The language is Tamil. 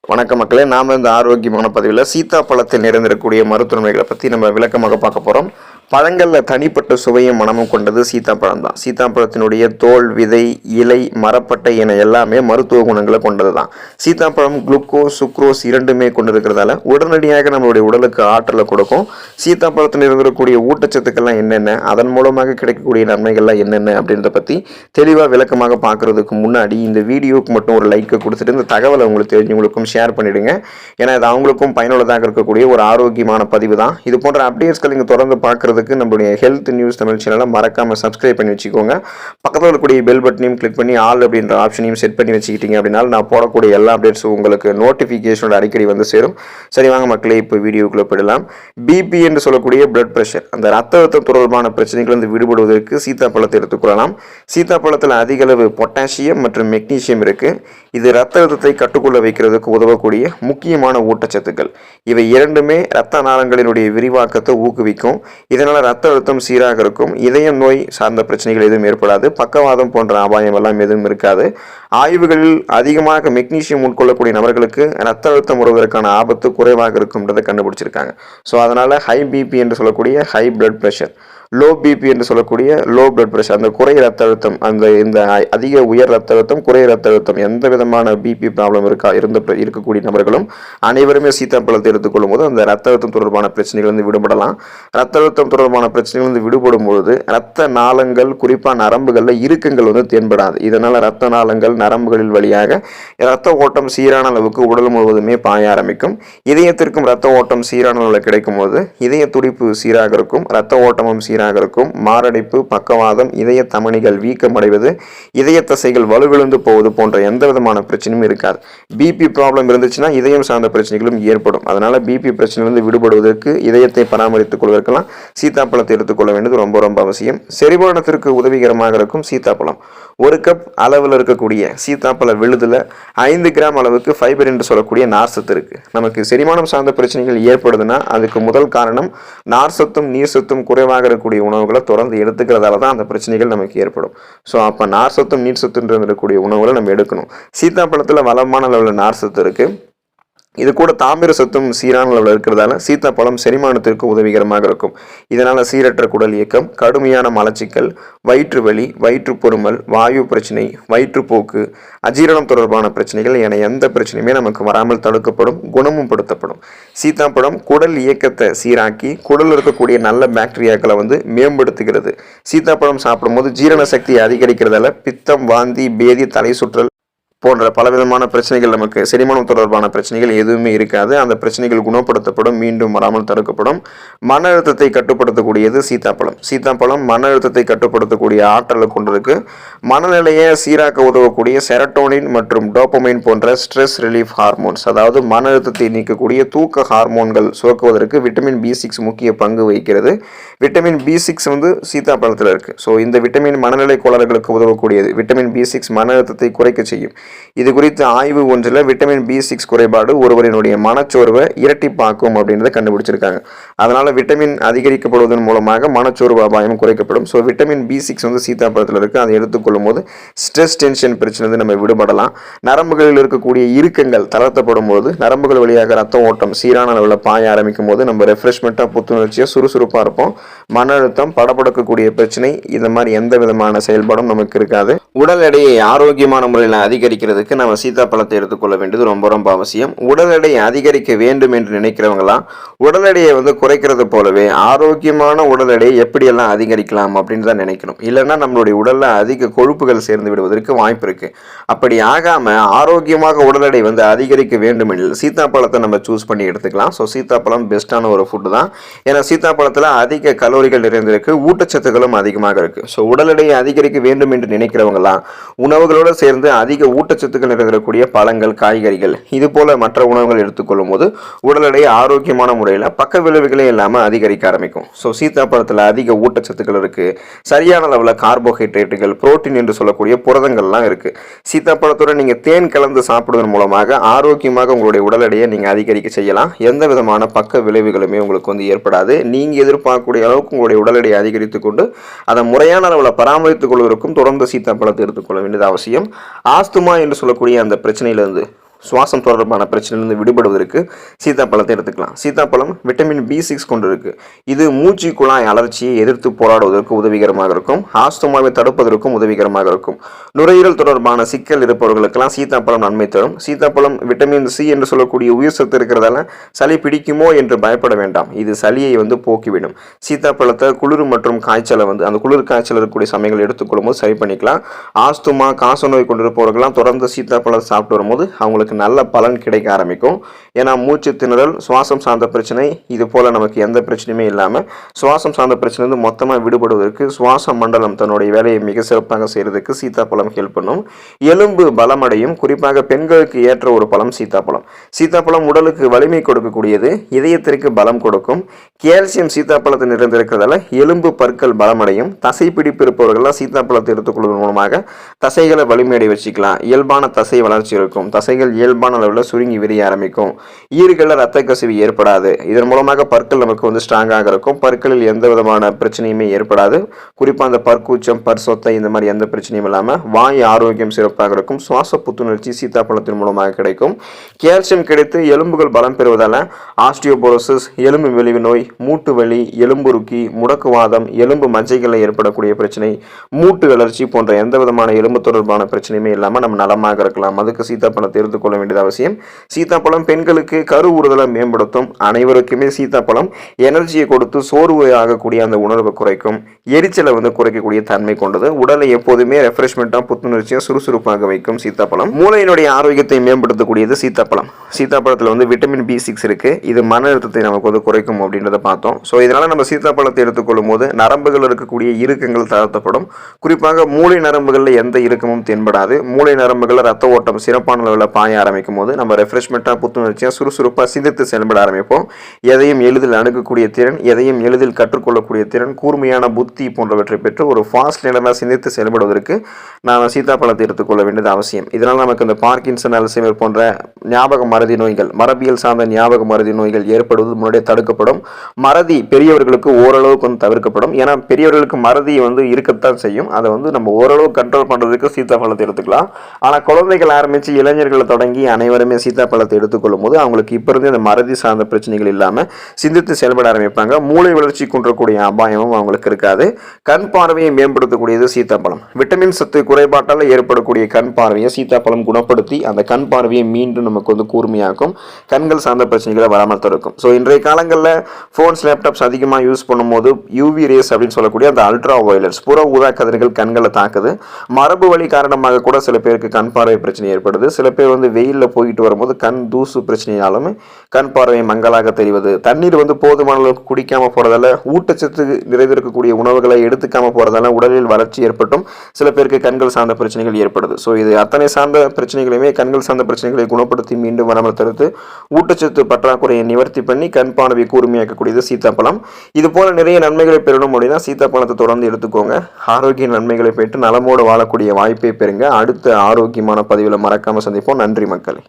வணக்க மக்களே, நாம இந்த ஆரோக்கியமான பதிவில் சீத்தாப்பழத்தில் நிறைந்திருக்கக்கூடிய மருத்துவமைகளை பற்றி நம்ம விளக்கமாக பார்க்க போகிறோம். பழங்களில் தனிப்பட்ட சுவையும் மனமும் கொண்டது சீத்தாப்பழம் தான். சீத்தாப்பழத்தினுடைய தோல், விதை, இலை, மரப்பட்டை என எல்லாமே மருத்துவ குணங்களை கொண்டது தான். சீத்தாப்பழம் குளுக்கோஸ், சுக்ரோஸ் இரண்டுமே கொண்டிருக்கிறதால உடனடியாக நம்மளுடைய உடலுக்கு ஆற்றலை கொடுக்கும். சீத்தாப்பழத்தில் இருக்கக்கூடிய ஊட்டச்சத்துக்கள்லாம் என்னென்ன, அதன் மூலமாக கிடைக்கக்கூடிய நன்மைகள்லாம் என்னென்ன அப்படின்றத பற்றி தெளிவாக விளக்கமாக பார்க்குறதுக்கு முன்னாடி இந்த வீடியோவுக்கு மட்டும் ஒரு லைக்கை கொடுத்துட்டு இந்த தகவலை உங்களுக்கு தெரிஞ்சவங்களுக்கும் ஷேர் பண்ணிவிடுங்க. ஏன்னா இது அவங்களுக்கும் பயனுள்ளதாக இருக்கக்கூடிய ஒரு ஆரோக்கியமான பதிவு தான். இது போன்ற அப்டேட்ஸ்கள் நீங்கள் தொடர்ந்து பார்க்குறதுக்கு நம்மளுடைய ஹெல்த் நியூஸ் தமிழ் சேனலை மறக்காமல் சப்ஸ்கிரைப் பண்ணி வச்சுக்கோங்க. பக்கத்தில் இருக்கக்கூடிய பெல் பட்டனையும் கிளிக் பண்ணி ஆல் அப்படின்ற ஆப்ஷனையும் செட் பண்ணி வச்சுக்கிட்டீங்க அப்படின்னா நான் போடக்கூடிய எல்லா அப்டேட்ஸும் உங்களுக்கு நோட்டிஃபிகேஷனோட அடிக்கடி வந்து சேரும். சரி வாங்க மக்களே, இப்போ வீடியோக்குள்ளே போயிடலாம். பிபி என்று சொல்லக்கூடிய பிளட் ப்ரெஷர், அந்த ரத்த அழுத்தம் தொடர்பான பிரச்சனைகள் வந்து விடுபடுவதற்கு சீத்தாப்பழத்தை எடுத்துக்கொள்ளலாம். சீத்தாப்பழத்தில் அதிக அளவு பொட்டாசியம் மற்றும் மெக்னீசியம் இருக்குது. இது ரத்த அழுத்தத்தை கட்டுக்குள்ள வைக்கிறதுக்கு உதவக்கூடிய முக்கியமான ஊட்டச்சத்துக்கள். இவை இரண்டுமே இரத்த நாளங்களினுடைய விரிவாக்கத்தை ஊக்குவிக்கும். இதனால் ரத்த அழுத்தம் சீராக இருக்கும். இதயம் நோய் சார்ந்த பிரச்சனைகள் எதுவும் ஏற்படாது. பக்கவாதம் போன்ற அபாயம் எல்லாம் எதுவும் இருக்காது. ஆய்வுகளில் அதிகமாக மெக்னீசியம் உட்கொள்ளக்கூடிய நபர்களுக்கு ரத்த அழுத்தம் வருவதற்கான ஆபத்து குறைவாக இருக்கும்ன்றதை கண்டுபிடிச்சிருக்காங்க. ஸோ அதனால் ஹை பிபி என்று சொல்லக்கூடிய high blood pressure, low BP என்று சொல்லக்கூடிய லோ பிளட் ப்ரெஷர், அந்த குறை ரத்த அழுத்தம், இந்த அதிக உயர் ரத்த அழுத்தம், குறை ரத்த அழுத்தம், எந்த விதமான பிபி ப்ராப்ளம் இருக்கக்கூடிய நபர்களும் அனைவருமே சீத்தாப்பழத்தை எடுத்துக்கொள்ளும் போது அந்த ரத்த அழுத்தம் தொடர்பான பிரச்சனைகள் வந்து விடுபடலாம். ரத்த அழுத்தம் தொடர்பான பிரச்சனைகள் வந்து விடுபடும் பொழுது ரத்த நாளங்கள், குறிப்பாக நரம்புகளில் இறுக்கங்கள் வந்து தென்படாது. இதனால் ரத்த நாளங்கள், நரம்புகளில் வழியாக ரத்த ஓட்டம் சீரான அளவுக்கு உடல் முழுவதுமே பாய ஆரம்பிக்கும். இதயத்திற்கும் ரத்த ஓட்டம் சீரான அளவில் கிடைக்கும் போது இதய துடிப்பு சீராக இருக்கும், ரத்த ஓட்டமும் சீராக இருக்கும். மாரடைப்பு, பக்கவாதம், இதய தமனிகள் வீக்கமடைவது, இதய தசைகள் வலுவிழந்து போவது போன்ற எந்த விதமான பிரச்சனையும் இருக்காது. பிபி ப்ராப்ளம் இருந்துச்சுன்னா இதயம் சார்ந்த பிரச்சனைகளும் ஏற்படும். அதனால பிபி பிரச்சனையிலிருந்து விடுபடுவதற்கு, இதயத்தை பராமரித்துக் கொள்வதற்கெல்லாம் சீத்தாப்பழத்தை எடுத்துக்கொள்ள வேண்டியது ரொம்ப ரொம்ப அவசியம். செரிமானத்திற்கு உதவிகரமாக இருக்கும் சீத்தாப்பழம். ஒரு கப் அளவில் இருக்கக்கூடிய சீத்தாப்பழ விழுதுல 5 கிராம் அளவுக்கு ஃபைபர் என்று சொல்லக்கூடிய நார்சத்து இருக்கு. நமக்கு செரிமானம் சார்ந்த பிரச்சனைகள் ஏற்படுதுன்னா அதுக்கு முதல் காரணம் நார்சத்தும் நீர்சத்தும் குறைவாக இருக்கக்கூடிய உணவுகளை தொடர்ந்து எடுத்துக்கிறதால தான் அந்த பிரச்சனைகள் நமக்கு ஏற்படும். ஸோ அப்போ நார்சத்தும் நீர்சத்துன்ற இருக்கக்கூடிய உணவுகளை நம்ம எடுக்கணும். சீத்தாப்பழத்தில் வளமான அளவில் நார்சத்து இருக்கு. இது கூட தாமிர சத்தும் சீரான அளவில் இருக்கிறதால சீத்தாப்பழம் செரிமானத்திற்கு உதவிகரமாக இருக்கும். இதனால் சீரற்ற குடல் இயக்கம், கடுமையான மலச்சிக்கல், வயிற்று வலி, வயிற்றுப்பொருமல், வாயு பிரச்சனை, வயிற்றுப்போக்கு, அஜீரணம் தொடர்பான பிரச்சனைகள் என எந்த பிரச்சனையுமே நமக்கு வராமல் தடுக்கப்படும், குணமும் படுத்தப்படும். சீத்தாப்பழம் குடல் இயக்கத்தை சீராக்கி குடல் இருக்கக்கூடிய நல்ல பாக்டீரியாக்களை வந்து மேம்படுத்துகிறது. சீத்தாப்பழம் சாப்பிடும்போது ஜீரண சக்தியை அதிகரிக்கிறதால பித்தம், வாந்தி, பேதி, தலை சுற்றல் போன்ற பலவிதமான பிரச்சனைகள், நமக்கு செரிமானம் தொடர்பான பிரச்சனைகள் எதுவுமே இருக்காது. அந்த பிரச்சனைகள் குணப்படுத்தப்படும், மீண்டும் வராமல் தடுக்கப்படும். மன அழுத்தத்தை கட்டுப்படுத்தக்கூடியது சீத்தாப்பழம். சீத்தாப்பழம் மன அழுத்தத்தை கட்டுப்படுத்தக்கூடிய ஆற்றலை கொண்டிருக்கு. மனநிலையை சீராக்க உதவக்கூடிய செரட்டோனின் மற்றும் டோபமைன் போன்ற ஸ்ட்ரெஸ் ரிலீஃப் ஹார்மோன்ஸ், அதாவது மன அழுத்தத்தை நீக்கக்கூடிய தூக்க ஹார்மோன்கள் சுரக்குவதற்கு விட்டமின் B6 முக்கிய பங்கு வகிக்கிறது. விட்டமின் B6 வந்து சீத்தாப்பழத்தில் இருக்கு. ஸோ இந்த விட்டமின் மனநிலை கோளாறுகளுக்கு உதவக்கூடியது. விட்டமின் B6 மன அழுத்தத்தை குறைக்க செய்யும். இது குறித்த ஆய்வு ஒன்றில் விட்டமின் B6 குறைபாடு ஒருவரினுடைய மனச்சோர்வை இரட்டிப்பாக்கும் அப்படின்றத கண்டுபிடிச்சிருக்காங்க. அதனால விட்டமின் அதிகரிக்கப்படுவதன் மூலமாக மனச்சோர்வு அபாயம் குறைக்கப்படும். ஸோ விட்டமின் B6 வந்து சீத்தாப்பழத்தில் இருக்கு. அதை எடுத்துக்கொள்ளும் போது ஸ்ட்ரெஸ், டென்ஷன் பிரச்சனை வந்து நம்ம விடுபடலாம். நரம்புகளில் இருக்கக்கூடிய இறுக்கங்கள் தளர்த்தப்படும் போது நரம்புகள் வழியாக ரத்த ஓட்டம் சீரான அளவில் பாய ஆரம்பிக்கும் போது நம்ம ரெஃப்ரெஷ்மெண்ட்டாக, புத்துணர்ச்சியாக, சுறுசுறுப்பாக இருப்போம். மன அழுத்தம், படபடக்கக்கூடிய பிரச்சனை, இந்த மாதிரி எந்த விதமான செயல்பாடும் நமக்கு இருக்காது. உடல் எடையை ஆரோக்கியமான முறையில் அதிகரிக்கிறதுக்கு நம்ம சீத்தாப்பழத்தை எடுத்துக்கொள்ள வேண்டியது ரொம்ப ரொம்ப அவசியம். உடல் எடையை அதிகரிக்க வேண்டும் என்று நினைக்கிறவங்களாம் உடல் எடையை வந்து குறைக்கிறது போலவே ஆரோக்கியமான உடல் எடையை எப்படியெல்லாம் அதிகரிக்கலாம் அப்படின்னு தான் நினைக்கணும். இல்லைன்னா நம்மளுடைய உடல்ல அதிக கொழுப்புகள் சேர்ந்து விடுவதற்கு வாய்ப்பு இருக்கு. அப்படி ஆகாம ஆரோக்கியமாக உடல் எடை வந்து அதிகரிக்க வேண்டும் எனில் சீத்தாப்பழத்தை நம்ம சூஸ் பண்ணி எடுத்துக்கலாம். ஸோ சீத்தாப்பழம் பெஸ்டான ஒரு ஃபுட்டு தான். ஏன்னா சீத்தாப்பழத்தில் அதிக கலோரிகள் நிறைந்திருக்கு, ஊட்டச்சத்துக்களும் அதிகமாக இருக்கு. ஸோ உடல் எடையை அதிகரிக்க வேண்டும் என்று நினைக்கிறவங்களாம் உணவுகளோடு சேர்ந்து அதிக ஊட்டச்சத்துக்கள் நிறைந்திருக்கக்கூடிய பழங்கள், காய்கறிகள், இது போல மற்ற உணவுகள் எடுத்துக்கொள்ளும் போது உடல் எடை ஆரோக்கியமான முறையில் பக்க விளைவுகளே இல்லாமல் அதிகரிக்க ஆரம்பிக்கும். ஸோ சீத்தாப்பழத்தில் அதிக ஊட்டச்சத்துக்கள் இருக்கு. சரியான அளவில் கார்போஹைட்ரேட்டுகள், புரோட்டீன் என்று சொல்லக்கூடிய புரதங்கள்லாம் இருக்கு. சீத்தாப்பழத்தோட நீங்க தேன் கலந்து சாப்பிடுவதன் மூலமாக ஆரோக்கியமாக உங்களுடைய உடல் எடையை நீங்க அதிகரிக்க செய்யலாம். எந்த விதமான பக்க விளைவுகளுமே உங்களுக்கு வந்து ஏற்படாது. நீங்க எதிர்பார்க்கக்கூடிய அளவுக்கு உங்களுடைய உடல் எடையை அதிகரித்துக் கொண்டு அதை முறையான அளவில் பராமரித்துக் கொள்வதற்கும் தொடர்ந்து சீத்தாப்பழத்தை எடுத்துக்கொள்ள வேண்டியது அவசியம். ஆஸ்துமா என்று சொல்லக்கூடிய அந்த பிரச்சனையிலிருந்து சுவாசம் தொடர்பான பிரச்சனையிலிருந்து விடுபடுவதற்கு சீத்தாப்பழத்தை எடுத்துக்கலாம். சீத்தாப்பழம் விட்டமின் B6 கொண்டு இருக்கு. இது மூச்சு குழாய் அழற்சியை எதிர்த்து போராடுவதற்கு உதவிகரமாக இருக்கும். ஆஸ்துமாவை தடுப்பதற்கும் உதவிகரமாக இருக்கும். நுரையீரல் தொடர்பான சிக்கல் இருப்பவர்களுக்கெல்லாம் சீத்தாப்பழம் நன்மை தரும். சீத்தாப்பழம் விட்டமின் C என்று சொல்லக்கூடிய உயிர் சத்து இருக்கிறதால சளி பிடிக்குமோ என்று பயப்பட வேண்டாம். இது சளியை போக்கிவிடும். சீத்தாப்பழத்தை குளிர் மற்றும் காய்ச்சலை அந்த குளிர் காய்ச்சல் இருக்கக்கூடிய சமயங்கள் எடுத்துக்கொள்ளும் போது சரி பண்ணிக்கலாம். ஆஸ்துமா காச நோய் கொண்டிருப்பவர்கள்லாம் தொடர்ந்து சீத்தாப்பழம் சாப்பிட்டு வரும்போது அவங்களுக்கு நல்ல பலன் கிடைக்க ஆரம்பிக்கும். ஏன்னா மூச்சு திணறல், சுவாசம் சார்ந்த பிரச்சனை, இது போல நமக்கு எந்த பிரச்சனையுமே இல்லாமல் சுவாசம் சார்ந்த பிரச்சனை மொத்தமாக விடுபடுவதற்கு சுவாச மண்டலம் தன்னுடைய வேலையை மிக சிறப்பாக செய்யறதுக்கு சீத்தாப்பழம் ஹெல்ப் பண்ணும். எலும்பு பலமடையும். குறிப்பாக பெண்களுக்கு ஏற்ற ஒரு பழம் சீத்தாப்பழம். சீத்தாப்பழம் உடலுக்கு வலிமை கொடுக்கக்கூடியது, இதயத்திற்கு பலம் கொடுக்கும். கால்சியம் சீத்தாப்பழத்தில் நிறைந்திருக்கிறதால எலும்பு பற்கள் பலமடையும். தசை பிடிப்பு இருப்பவர்கள்லாம் சீத்தாப்பழத்தை எடுத்துக்கொள்வதன் மூலமாக தசைகளை வலிமையடை வச்சுக்கலாம். இயல்பான தசை வளர்ச்சி இருக்கும். தசைகள் இயல்பான அளவில் சுருங்கி விரிய ஆரம்பிக்கும். ஈறுகளில் ரத்த கசிவு ஏற்படாது. இதன் மூலமாக பற்கள் நமக்கு ஸ்ட்ராங்காக இருக்கும். பற்களில் எந்த விதமான பிரச்சனையுமே ஏற்படாது. குறிப்பாக அந்த பற்கூச்சம், பற் சொத்தை இந்த மாதிரி எந்த பிரச்சனையும் இல்லாமல் வாய் ஆரோக்கியம் சிறப்பாக இருக்கும். சுவாச புத்துணர்ச்சி சீத்தாப்பழத்தின் மூலமாக கிடைக்கும். கால்சியம் கிடைத்து எலும்புகள் பலம் பெறுவதால் ஆஸ்டியோபோரோசிஸ், எலும்பு மெலிவு நோய், மூட்டு வலி, எலும்புருக்கி, முடக்குவாதம், எலும்பு மஜ்ஜைகளில் ஏற்படக்கூடிய பிரச்சனை, மூட்டு வளர்ச்சி போன்ற எந்த விதமான எலும்பு தொடர்பான பிரச்சனையுமே இல்லாமல் நம்ம நலமாக இருக்கலாம். அதுக்கு சீத்தாப்பழத்தை எடுத்துக்கொள்ள வேண்டியது அவசியம். சீத்தாப்பழம் பெண்களுக்கு கரு ஊறுதலை மேம்படுத்தும். அனைவருக்குமே சீத்தாப்பழம் எனர்ஜியை கொடுத்து சோர்வு ஆகக்கூடிய அந்த உணர்வை குறைக்கும். எரிச்சலை குறைக்கக்கூடிய தன்மை கொண்டது. உடலை எப்போதுமே ரெஃப்ரெஷ்மெண்ட்டாக, புத்துணர்ச்சியாக, சுறுசுறுப்பாக வைக்கும் சீத்தாப்பழம். மூளையினுடைய ஆரோக்கியத்தை மேம்படுத்தக்கூடியது சீத்தாப்பழம். சீத்தாப்பழத்தில் விட்டமின் B6 இருக்கு. இது மன அழுத்தத்தை நமக்கு குறைக்கும் அப்படின்றத பார்த்தோம். ஸோ இதனால நம்ம சீத்தாப்பழத்தை எடுத்துக்கொள்ளும் போது நரம்புகள் இருக்கக்கூடிய இறுக்கங்கள் தளர்த்தப்படும். குறிப்பாக மூளை நரம்புகளில் எந்த இறுக்கமும் தென்படாது. மூளை நரம்புகளில் ரத்த ஓட்டம் சிறப்பான அளவில் பாய ஆரம்பிக்கும் போது நம்ம ரெஃப்ரெஷ்மெண்ட்டாக, புத்துணர்ச்சியாக, சுறுசுறுப்பாக சிந்தித்து செயல்பட ஆரம்பிப்போம். எதையும் எளிதில் அணுகக்கூடிய திறன், எதையும் எளிதில் கற்றுக்கொள்ளக்கூடிய திறன், கூர்மையான புத்தி போன்றவற்றை பெற்று ஒரு ஃபாஸ்ட் நிலைமையாக சிந்தித்து செயல்படுவதற்கு நாம் சீத்தாப்பழத்தை எடுத்துக்கொள்ள வேண்டியது அவசியம். இதனால் நமக்கு இந்த பார்க்கின்சன், அல்சைமர் போன்ற ஞாபக மறதி நோய்கள், மரபியல் சார்ந்த ஞாபக மறதி நோய்கள் ஏற்படுவது முன்னாடியே தடுக்கப்படும். மறதி பெரியவர்களுக்கு ஓரளவுக்கு தவிர்க்கப்படும். ஏன்னா பெரியவர்களுக்கு மறதி இருக்கத்தான் செய்யும். அதை நம்ம ஓரளவு கண்ட்ரோல் பண்ணுறதுக்கு சீத்தாப்பழத்தை எடுத்துக்கலாம். ஆனால் குழந்தைகள் ஆரம்பித்து இளைஞர்களை தொடங்கி அனைவருமே சீத்தாப்பழத்தை எடுத்துக்கொள்ளும் போது அவங்களுக்கு இப்போ இருந்து அந்த மறதி சார்ந்த பிரச்சனைகள் இல்லாமல் சிந்தித்து செயல்பட ஆரம்பிப்பாங்க. மூளை வளர்ச்சி குன்றக்கூடிய அபாயமும் அவங்களுக்கு இருக்காது. கண் பார்வையை மேம்படுத்தக்கூடியது சீத்தாப்பழம். விட்டமின் சத்து குறைபாட்டால் ஏற்படக்கூடிய கண் பார்வையை சீத்தாப்பழம் குணப்படுத்தி அந்த கண் பார்வையை மீண்டும் நமக்கு கூர்மையாக்கும். கண்கள் சார்ந்த பிரச்சனைகளை வராமல் தடுக்கும். ஸோ இன்றைய காலங்களில் ஃபோன்ஸ், லேப்டாப்ஸ் அதிகமாக யூஸ் பண்ணும்போது UV ரேஸ் அப்படின்னு சொல்லக்கூடிய அந்த அல்ட்ரா வயலட்ஸ், புற ஊதா கதிர்கள் கண்களை தாக்குது. மரபு வழி காரணமாக கூட சில பேருக்கு கண் பார்வை பிரச்சனை ஏற்படுது. சில பேர் வெயிலில் போயிட்டு வரும்போது கண் தூசு பிரச்சனையாலும் கண் பார்வை மங்கலாக தெரிவது, தண்ணீர் போதுமான அளவுக்கு குடிக்காம போறதால, ஊட்டச்சத்து நிறைந்திருக்கக்கூடிய உணவுகளை எடுத்துக்காம போறதால உடலில் வறட்சி ஏற்பட்டும் சில பேருக்கு கண்கள் சார்ந்த பிரச்சனைகள் ஏற்படுது. ஸோ இது அத்தனை சார்ந்த பிரச்சனைகளையுமே, கண்கள் சார்ந்த பிரச்சனைகளை குணப்படுத்தி மீண்டும் வராமல் தடுத்து ஊட்டச்சத்து பற்றாக்குறையை நிவர்த்தி பண்ணி கண் பார்வை கூர்மையாக்கக்கூடியது சீத்தாப்பழம். இது போல நிறைய நன்மைகளை பெறணும் அப்படின்னா சீத்தாப்பழத்தை தொடர்ந்து எடுத்துக்கோங்க. ஆரோக்கிய நன்மைகளை பெற்று நலமோடு வாழக்கூடிய வாய்ப்பை பெறுங்க. அடுத்த ஆரோக்கியமான பதிவில் மறக்காம சந்திப்போம். நன்றி மக்களே.